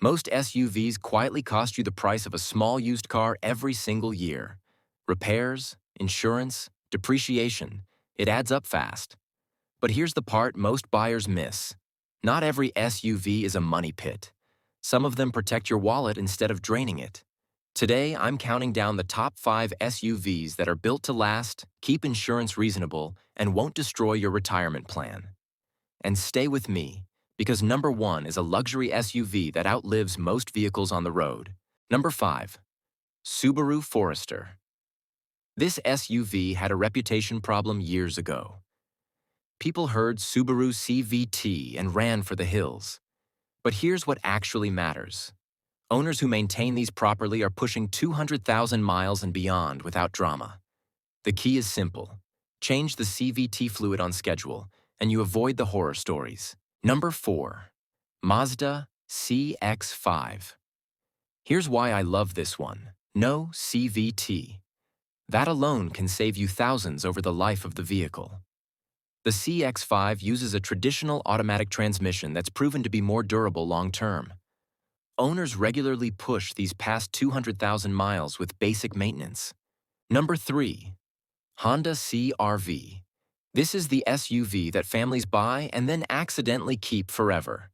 Most SUVs quietly cost you the price of a small used car every single year. Repairs, insurance, depreciation, it adds up fast. But here's the part most buyers miss. Not every SUV is a money pit. Some of them protect your wallet instead of draining it. Today, I'm counting down the top 5 SUVs that are built to last, keep insurance reasonable, and won't destroy your retirement plan. And stay with me, because number 1 is a luxury SUV that outlives most vehicles on the road. Number 5. Subaru Forester. This SUV had a reputation problem years ago. People heard Subaru CVT and ran for the hills. But here's what actually matters. Owners who maintain these properly are pushing 200,000 miles and beyond without drama. The key is simple. Change the CVT fluid on schedule, and you avoid the horror stories. Number 4. Mazda CX-5. Here's why I love this one. No CVT. That alone can save you thousands over the life of the vehicle. The CX-5 uses a traditional automatic transmission that's proven to be more durable long-term. Owners regularly push these past 200,000 miles with basic maintenance. Number 3. Honda CR-V. This is the SUV that families buy and then accidentally keep forever.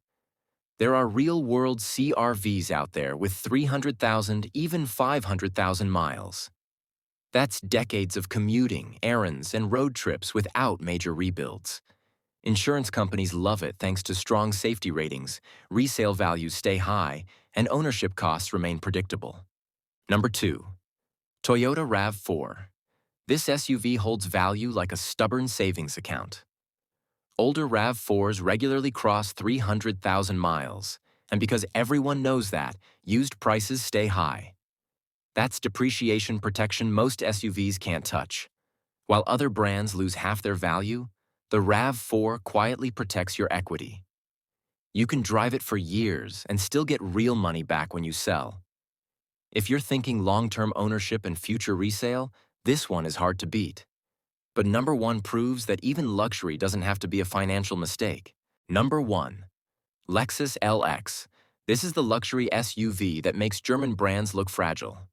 There are real-world CR-Vs out there with 300,000, even 500,000 miles. That's decades of commuting, errands, and road trips without major rebuilds. Insurance companies love it thanks to strong safety ratings, resale values stay high, and ownership costs remain predictable. Number 2. Toyota RAV4. This SUV holds value like a stubborn savings account. Older RAV4s regularly cross 300,000 miles, and because everyone knows that, used prices stay high. That's depreciation protection most SUVs can't touch. While other brands lose half their value, the RAV4 quietly protects your equity. You can drive it for years and still get real money back when you sell. If you're thinking long-term ownership and future resale, this one is hard to beat. But number 1 proves that even luxury doesn't have to be a financial mistake. Number 1. Lexus LX. This is the luxury SUV that makes German brands look fragile.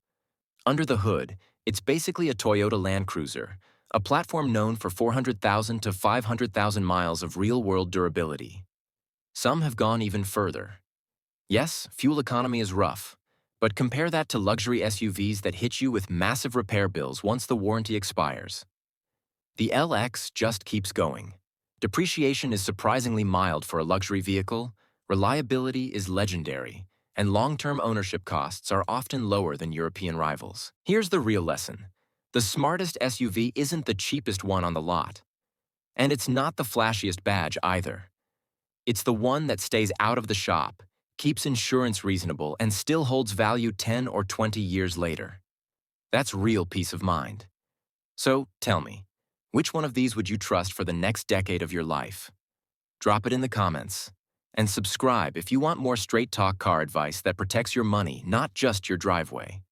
Under the hood, it's basically a Toyota Land Cruiser, a platform known for 400,000 to 500,000 miles of real-world durability. Some have gone even further. Yes, fuel economy is rough, but compare that to luxury SUVs that hit you with massive repair bills once the warranty expires. The LX just keeps going. Depreciation is surprisingly mild for a luxury vehicle, reliability is legendary, and long-term ownership costs are often lower than European rivals. Here's the real lesson. The smartest SUV isn't the cheapest one on the lot. And it's not the flashiest badge either. It's the one that stays out of the shop, keeps insurance reasonable, and still holds value 10 or 20 years later. That's real peace of mind. So, tell me, which one of these would you trust for the next decade of your life? Drop it in the comments. And subscribe if you want more straight talk car advice that protects your money, not just your driveway.